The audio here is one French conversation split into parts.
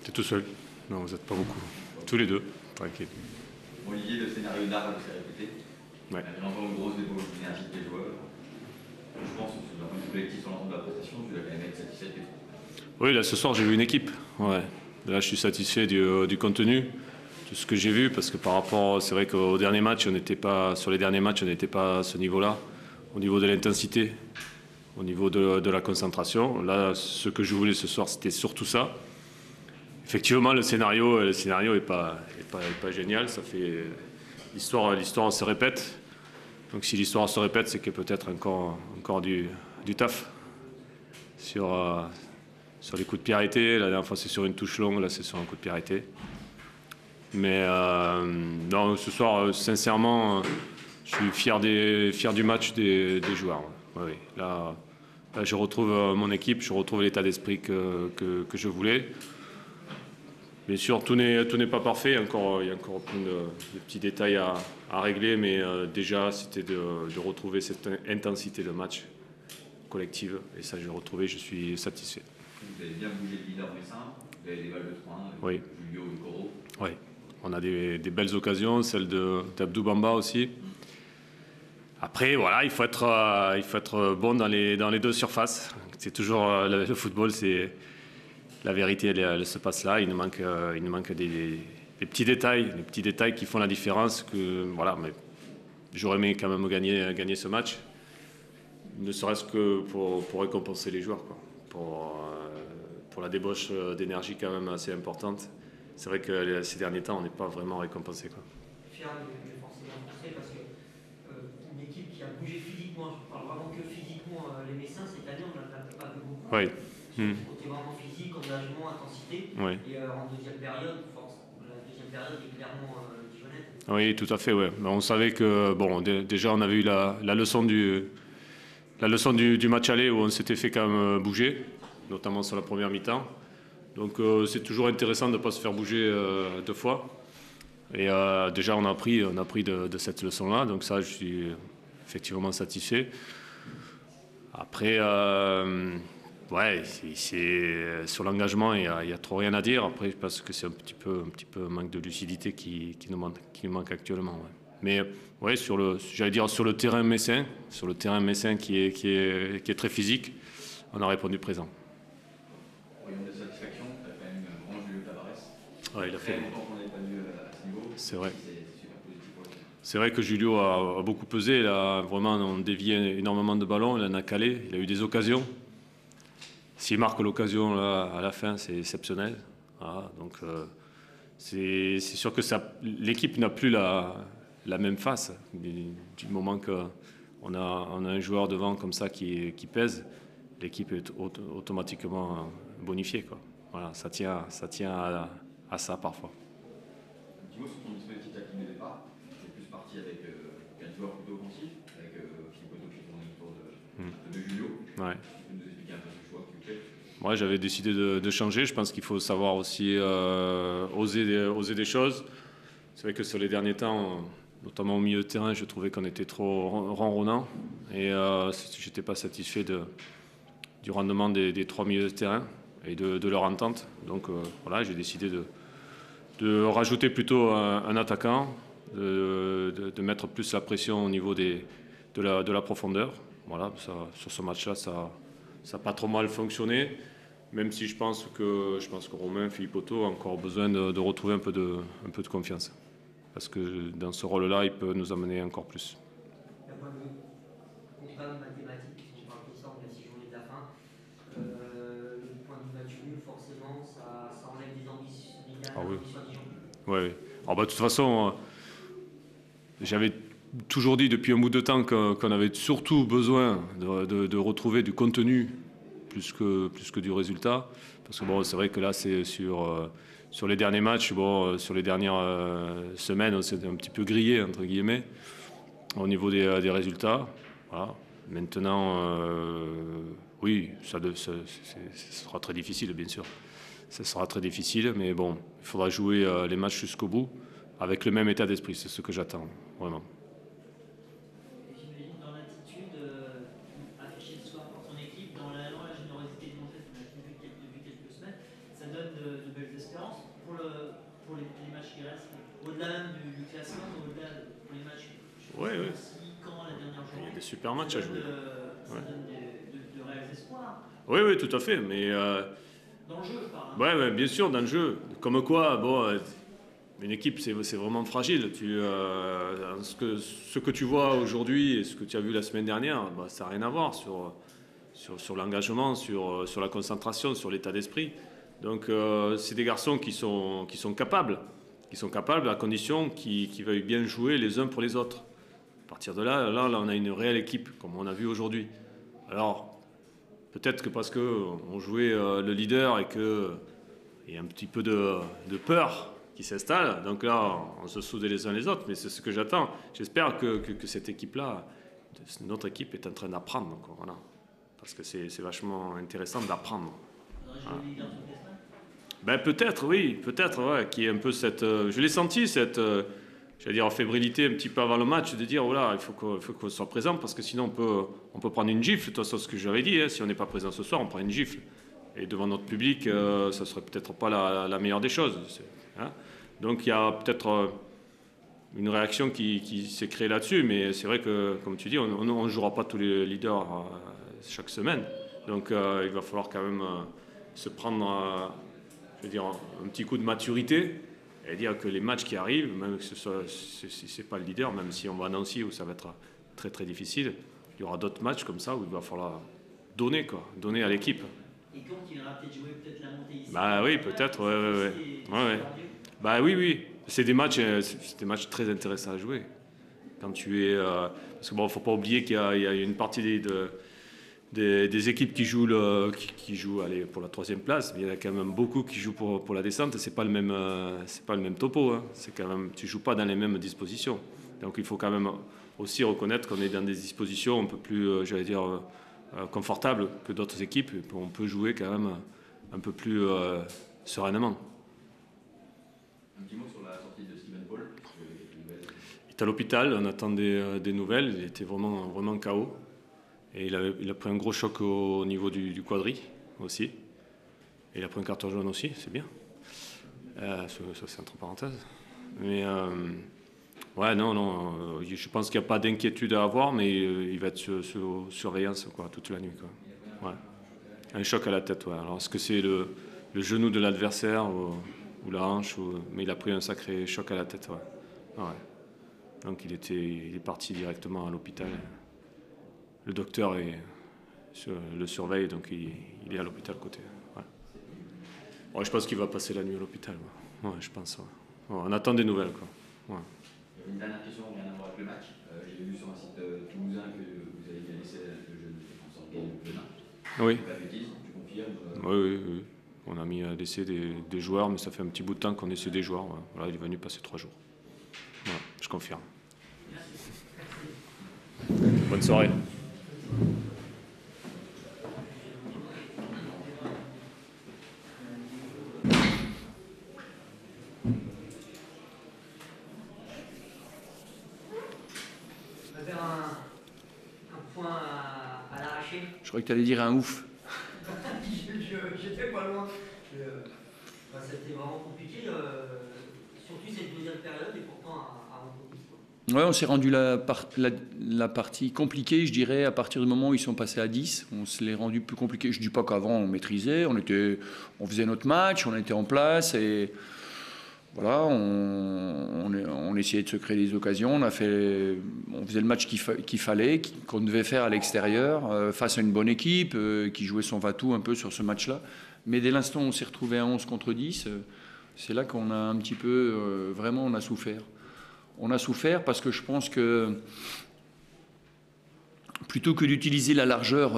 T'es tout seul. Non, vous n'êtes pas beaucoup. Tous les deux, tranquille. Olivier, le scénario d'arbre s'est répété. Ouais. J'entends une grosse débauche d'énergie des joueurs. Je pense que d'un point de vue collectif sur l'ensemble de la prestation, tu dois quand même être satisfait des troupes. Oui, là ce soir j'ai vu une équipe. Ouais. Là je suis satisfait du contenu, de ce que j'ai vu, parce que par rapport, c'est vrai qu'au dernier match, on n'était pas, sur les derniers matchs, on n'était pas à ce niveau-là, au niveau de l'intensité, au niveau de la concentration. Là, ce que je voulais ce soir, c'était surtout ça. Effectivement, le scénario est pas génial. Ça fait l'histoire se répète. Donc si l'histoire se répète, c'est que peut-être encore du taf sur les coups de pied arrêtés. La dernière fois, c'est sur une touche longue. Là, c'est sur un coup de pied arrêté. Mais non, ce soir, sincèrement, je suis fier du match des joueurs. Oui, là, je retrouve mon équipe, je retrouve l'état d'esprit que je voulais. Bien sûr, tout n'est pas parfait. Il y a encore plein de petits détails à régler, mais déjà, c'était de retrouver cette intensité de match collective. Et ça, je l'ai retrouvé, je suis satisfait. Vous avez bien bougé le leader Messin, vous avez des balles de 3-1, oui. Julio et Coro. Oui, on a des belles occasions, celle d'Abdou Bamba aussi. Après, voilà, il faut être bon dans les deux surfaces. C'est toujours le football, c'est la vérité, elle se passe là. Il nous manque des petits détails qui font la différence. Voilà, mais j'aurais aimé quand même gagner ce match, ne serait-ce que pour récompenser les joueurs, quoi. Pour la débauche d'énergie quand même assez importante. C'est vrai que ces derniers temps, on n'est pas vraiment récompensé, quoi. Fier de forcément français parce que une équipe qui a bougé physiquement, je parle vraiment que physiquement, les Messins, cette année, on n'en a pas vu beaucoup. Oui. Côté vraiment physique, engagement, intensité. Oui. Et en deuxième période, la deuxième période est clairement dijonnaise. Oui, tout à fait, ouais. On savait que, bon, déjà, on avait eu la leçon du match aller où on s'était fait quand même bouger, notamment sur la première mi-temps. Donc c'est toujours intéressant de ne pas se faire bouger deux fois. Et déjà on a appris de cette leçon-là, donc ça je suis effectivement satisfait. Après, ouais, sur l'engagement il y a trop rien à dire. Après, parce que c'est un petit peu un manque de lucidité qui nous manque actuellement. Ouais. Mais ouais, sur le terrain messin, qui est très physique, on a répondu présent. Voyons de satisfaction, tu as quand même un grand Julio Tavares. Ouais, il a fait longtemps qu'on n'avait pas vu à ce niveau. C'est vrai. C'est super positif pour lui. C'est vrai que Julio a beaucoup pesé. Il a vraiment dévié énormément de ballons. Il en a calé. Il a eu des occasions. S'il marque l'occasion là, à la fin, c'est exceptionnel. Voilà, donc c'est sûr que l'équipe n'a plus la même face. Du moment qu'on a un joueur devant comme ça qui pèse, l'équipe est automatiquement bonifiée, quoi. Voilà, ça tient à ça parfois. Un petit mot sur ton dispositif tactique de départ. Tu es plus parti avec 4 joueurs plutôt offensifs, avec Philippe Otto qui tourne autour de Julio. Ouais. Tu peux nous expliquer un peu ce choix, s'il vous plaît? Moi, j'avais décidé de changer. Je pense qu'il faut savoir aussi oser des choses. C'est vrai que sur les derniers temps, notamment au milieu de terrain, je trouvais qu'on était trop ronronnant. Et je n'étais pas satisfait du rendement des trois milieux de terrain et de leur entente. Donc voilà, j'ai décidé de rajouter plutôt un attaquant, de mettre plus la pression au niveau de la profondeur. Voilà, sur ce match-là, ça n'a pas trop mal fonctionné, même si je pense que Romain, Philippe Otto a encore besoin de retrouver un peu de confiance. Parce que dans ce rôle-là, il peut nous amener encore plus. D'un point de vue comptable, mathématique, si on parle de ça, on a 6 journées de la fin. Le point de vue match nul, forcément, ça enlève des ambitions à Dijon. Oui. Alors, de toute façon, j'avais toujours dit depuis un bout de temps qu'on avait surtout besoin de retrouver du contenu plus que du résultat. Parce que bon, c'est vrai que là, c'est sur les derniers matchs, sur les dernières semaines, on s'est un petit peu grillé, entre guillemets, au niveau des résultats. Voilà. Maintenant, oui, ça sera très difficile, bien sûr. Ça sera très difficile, mais bon, il faudra jouer les matchs jusqu'au bout avec le même état d'esprit. C'est ce que j'attends, vraiment. J'imagine dans l'attitude affichée ce soir pour ton équipe, dans la générosité de Montez, qu'on a vu depuis quelques semaines, ça donne de belles espérances. pour les matchs qui restent, au-delà même du classement, au-delà pour les matchs. Oui. Quand la dernière journée, il y a des super matchs à jouer. Ça donne de réels espoirs. Oui, tout à fait. Mais, dans le jeu, je parle. Ouais, bien sûr, dans le jeu. Comme quoi, bon, une équipe, c'est vraiment fragile. Ce que tu vois aujourd'hui et ce que tu as vu la semaine dernière, bah, ça n'a rien à voir sur l'engagement, sur la concentration, sur l'état d'esprit. Donc, c'est des garçons qui sont capables. Qui sont capables à condition qu'ils veuillent bien jouer les uns pour les autres. À partir de là, on a une réelle équipe, comme on a vu aujourd'hui. Alors, peut-être que parce qu'on jouait le leader et qu'il y a un petit peu de peur qui s'installe, donc là, on se soudait les uns les autres, mais c'est ce que j'attends. J'espère que cette équipe-là, notre équipe est en train d'apprendre. Donc, voilà. Parce que c'est vachement intéressant d'apprendre. Voilà. Ben, peut-être, ouais, qui est un peu cette... je l'ai senti, cette... j'allais dire fébrilité un petit peu avant le match, de dire, voilà, il faut qu'on soit présent, parce que sinon on peut prendre une gifle. De toute façon, ce que j'avais dit, hein, si on n'est pas présent ce soir, on prend une gifle. Et devant notre public, ça ne serait peut-être pas la meilleure des choses. Hein. Donc il y a peut-être une réaction qui s'est créée là-dessus, mais c'est vrai que, comme tu dis, on ne jouera pas tous les leaders chaque semaine. Donc il va falloir quand même se prendre... je veux dire, un petit coup de maturité et dire que les matchs qui arrivent, même si ce n'est pas le leader, même si on va à Nancy où ça va être très très difficile, il y aura d'autres matchs comme ça où il va falloir donner à l'équipe. Et quand il va peut-être jouer la montée ici. Bah oui, peut-être, ouais. Bah oui. C'est des matchs très intéressants à jouer. Quand tu es, parce que bon, faut pas oublier qu'il y a une partie des équipes qui jouent allez, pour la 3e place, mais il y en a quand même beaucoup qui jouent pour la descente. C'est pas le même topo. Hein. C'est quand même, tu joues pas dans les mêmes dispositions. Donc il faut quand même aussi reconnaître qu'on est dans des dispositions un peu plus, j'allais dire, confortables que d'autres équipes. On peut jouer quand même un peu plus sereinement. Un petit mot sur la sortie de Steven Paul. Il est à l'hôpital. On attend des nouvelles. Il était vraiment KO. Et il a pris un gros choc au niveau du quadri aussi. Et il a pris un carton jaune aussi, c'est bien. Ça c'est entre parenthèses. Mais ouais, non, je pense qu'il n'y a pas d'inquiétude à avoir, mais il va être sous surveillance toute la nuit. Ouais. Un choc à la tête, ouais. Alors est-ce que c'est le genou de l'adversaire ou la hanche mais il a pris un sacré choc à la tête, ouais. Donc il est parti directement à l'hôpital. Le docteur le surveille, donc il est à l'hôpital côté. Ouais. Je pense qu'il va passer la nuit à l'hôpital. Ouais, je pense. Ouais. On attend des nouvelles. Ouais. Une dernière question, rien à voir avec le match. J'ai vu sur un site toulousain que vous avez bien laissé le jeune défenseur Gaël Venin. Oui. Pas de bêtises, tu confirmes Oui. On a mis à l'essai des joueurs, mais ça fait un petit bout de temps qu'on essaie des joueurs. Ouais. Voilà, il est venu passer 3 jours. Ouais, je confirme. Bonne soirée. Je crois que tu allais dire un ouf. J'étais pas loin. C'était vraiment compliqué, surtout cette deuxième période, et pourtant à Anthony. Ouais, on s'est rendu la partie compliquée, je dirais, à partir du moment où ils sont passés à 10. On se l'est rendu plus compliqué. Je ne dis pas qu'avant on maîtrisait, on faisait notre match, on était en place et voilà, on essayait de se créer des occasions. On faisait le match qu'il fallait, qu'on devait faire à l'extérieur, face à une bonne équipe qui jouait son va-tout un peu sur ce match-là. Mais dès l'instant où on s'est retrouvé à 11 contre 10, c'est là qu'on a un petit peu, vraiment, on a souffert. On a souffert parce que je pense que plutôt que d'utiliser la largeur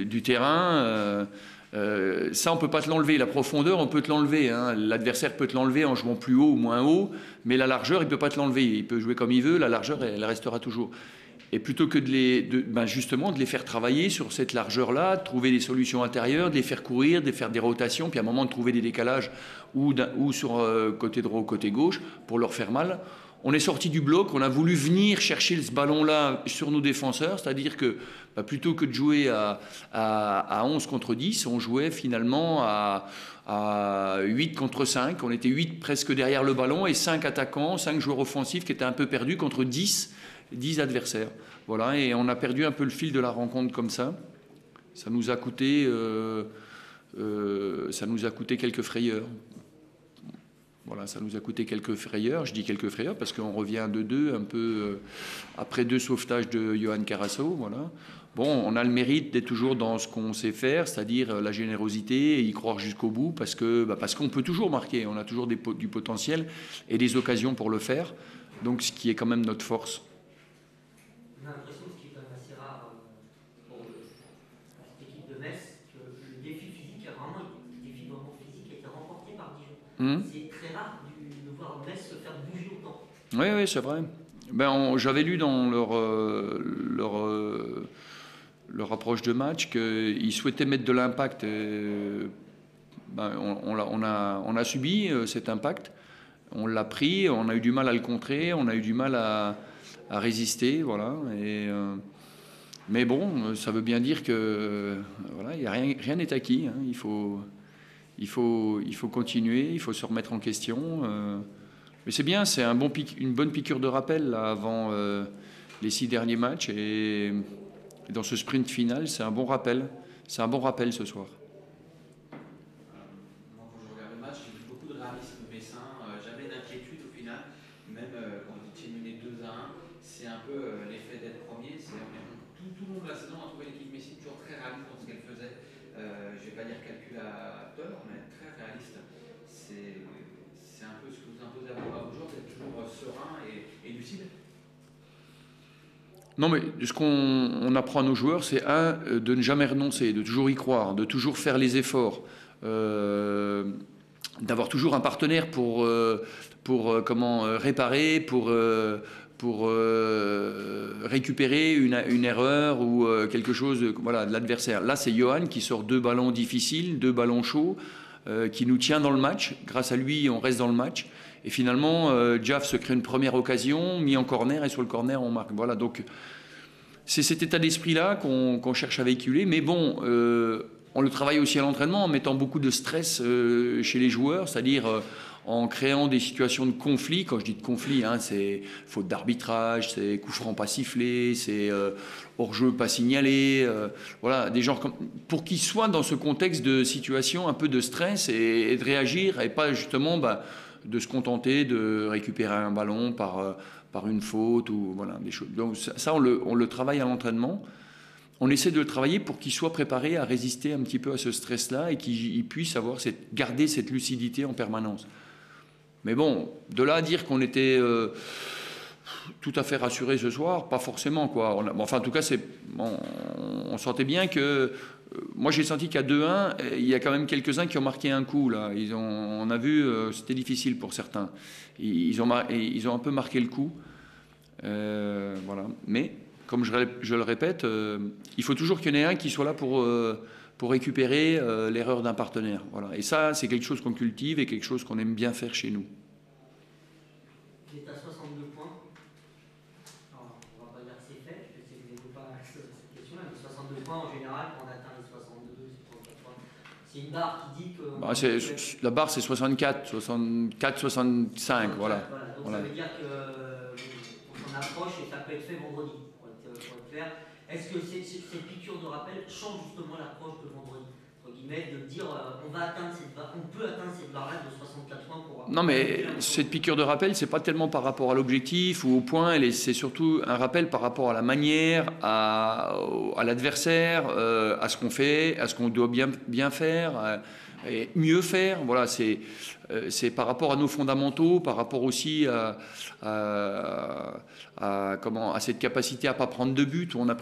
du terrain, ça on ne peut pas te l'enlever. La profondeur, on peut te l'enlever. Hein. L'adversaire peut te l'enlever en jouant plus haut ou moins haut, mais la largeur, il ne peut pas te l'enlever. Il peut jouer comme il veut, la largeur, elle restera toujours. Et plutôt que justement de les faire travailler sur cette largeur-là, de trouver des solutions intérieures, de les faire courir, de faire des rotations, puis à un moment de trouver des décalages ou sur côté droit ou côté gauche pour leur faire mal, on est sorti du bloc, on a voulu venir chercher ce ballon-là sur nos défenseurs, c'est-à-dire que plutôt que de jouer à 11 contre 10, on jouait finalement à 8 contre 5. On était 8 presque derrière le ballon et 5 attaquants, 5 joueurs offensifs qui étaient un peu perdus contre 10 adversaires. Voilà, et on a perdu un peu le fil de la rencontre comme ça. Ça nous a coûté quelques frayeurs. Voilà, ça nous a coûté quelques frayeurs. Je dis quelques frayeurs parce qu'on revient de 2 un peu après 2 sauvetages de Johan Carasso. Voilà. Bon, on a le mérite d'être toujours dans ce qu'on sait faire, c'est-à-dire la générosité et y croire jusqu'au bout parce qu'on peut toujours marquer. On a toujours du potentiel et des occasions pour le faire. Donc, ce qui est quand même notre force. On a l'impression, ce qui est quand même assez rare pour cette équipe de Metz, que le défi physique a été remporté par Dijon. C'est très rare de voir Metz se faire bouger autant. Oui, c'est vrai. J'avais lu dans leur approche de match qu'ils souhaitaient mettre de l'impact. On a subi cet impact. On l'a pris, on a eu du mal à le contrer, on a eu du mal à résister. Voilà. Mais bon, ça veut bien dire que voilà, rien n'est acquis. Hein. Il faut continuer, il faut se remettre en question. Mais c'est bien, c'est une bonne piqûre de rappel là, avant les 6 derniers matchs. Et dans ce sprint final, c'est un bon rappel. C'est un bon rappel ce soir. Moi, quand je regarde le match, j'ai vu beaucoup de réalisme messin, jamais d'inquiétude au final. Même quand vous étiez mené 2-1, c'est un peu l'effet d'être premier. Tout le long de la saison, on a trouvé l'équipe Messi toujours très réaliste dans ce qu'elle faisait. Je ne vais pas dire calculateur, mais très réaliste. C'est un peu ce que vous imposez à vos joueurs, d'être toujours serein et lucide. Non, mais ce qu'on apprend à nos joueurs, c'est de ne jamais renoncer, de toujours y croire, de toujours faire les efforts, d'avoir toujours un partenaire pour réparer, pour récupérer une erreur ou quelque chose de l'adversaire. Là, c'est Johan qui sort 2 ballons difficiles, 2 ballons chauds, qui nous tient dans le match. Grâce à lui, on reste dans le match. Et finalement, Jaff se crée une première occasion, mis en corner, et sur le corner, on marque. Voilà, donc c'est cet état d'esprit-là qu'on cherche à véhiculer. Mais bon, on le travaille aussi à l'entraînement en mettant beaucoup de stress chez les joueurs, c'est-à-dire en créant des situations de conflit. Quand je dis de conflit, c'est faute d'arbitrage, c'est coup franc pas sifflé, c'est hors-jeu pas signalé. Voilà, des genres pour qu'ils soient dans ce contexte de situation un peu de stress et de réagir et pas justement de se contenter de récupérer un ballon par une faute ou voilà des choses. Donc ça on le travaille à l'entraînement. On essaie de le travailler pour qu'ils soient préparés à résister un petit peu à ce stress-là et qu'ils puissent garder cette lucidité en permanence. Mais bon, de là à dire qu'on était tout à fait rassurés ce soir, pas forcément, quoi. Enfin, en tout cas, on sentait bien que... moi, j'ai senti qu'à 2-1, il y a quand même quelques-uns qui ont marqué un coup, là. On a vu, c'était difficile pour certains. Ils ont un peu marqué le coup. Voilà. Mais, comme je le répète, il faut toujours qu'il y en ait un qui soit là pour récupérer l'erreur d'un partenaire. Voilà. Et ça, c'est quelque chose qu'on cultive et quelque chose qu'on aime bien faire chez nous. Vous êtes à 62 points. Alors, on ne va pas dire que c'est fait, je sais que vous n'avez pas cette question-là, mais 62 points en général, quand on atteint les 62, 64 points, c'est une barre qui dit que... la barre, c'est 64, 65, voilà. Donc ça veut dire qu'on s'en approche et ça peut être fait vendredi, pour être clair. Est-ce que cette piqûre de rappel change justement l'approche de vendredi, entre guillemets, de dire on peut atteindre cette barre-là de 64 points pour... Non, mais cette piqûre de rappel, c'est pas tellement par rapport à l'objectif ou au point, c'est surtout un rappel par rapport à la manière, à l'adversaire, à ce qu'on fait, à ce qu'on doit bien faire, et mieux faire. Voilà, c'est par rapport à nos fondamentaux, par rapport aussi à cette capacité à pas prendre de but. On a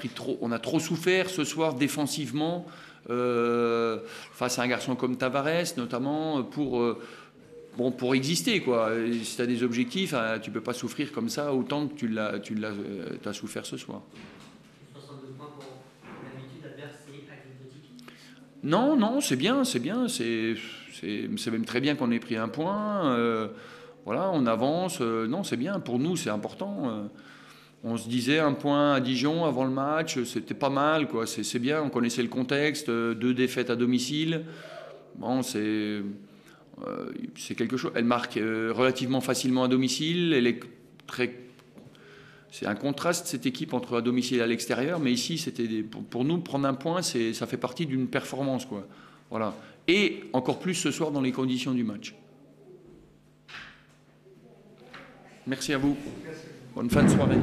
trop souffert ce soir défensivement face à un garçon comme Tavares, notamment pour exister, quoi. Si tu as des objectifs, tu peux pas souffrir comme ça autant que tu as souffert ce soir. 62 points pour l'habitude adverse, c'est anecdotique. Non, c'est bien. C'est même très bien qu'on ait pris un point. Voilà, on avance. Non, c'est bien. Pour nous, c'est important. On se disait 1 point à Dijon avant le match, c'était pas mal, quoi. C'est bien. On connaissait le contexte. 2 défaites à domicile. Bon, c'est quelque chose. Elle marque relativement facilement à domicile. Elle est très. C'est un contraste, cette équipe, entre à domicile et à l'extérieur. Mais ici, pour nous, prendre 1 point, ça fait partie d'une performance, quoi. Voilà. Et encore plus ce soir dans les conditions du match. Merci à vous. Bonne fin de soirée.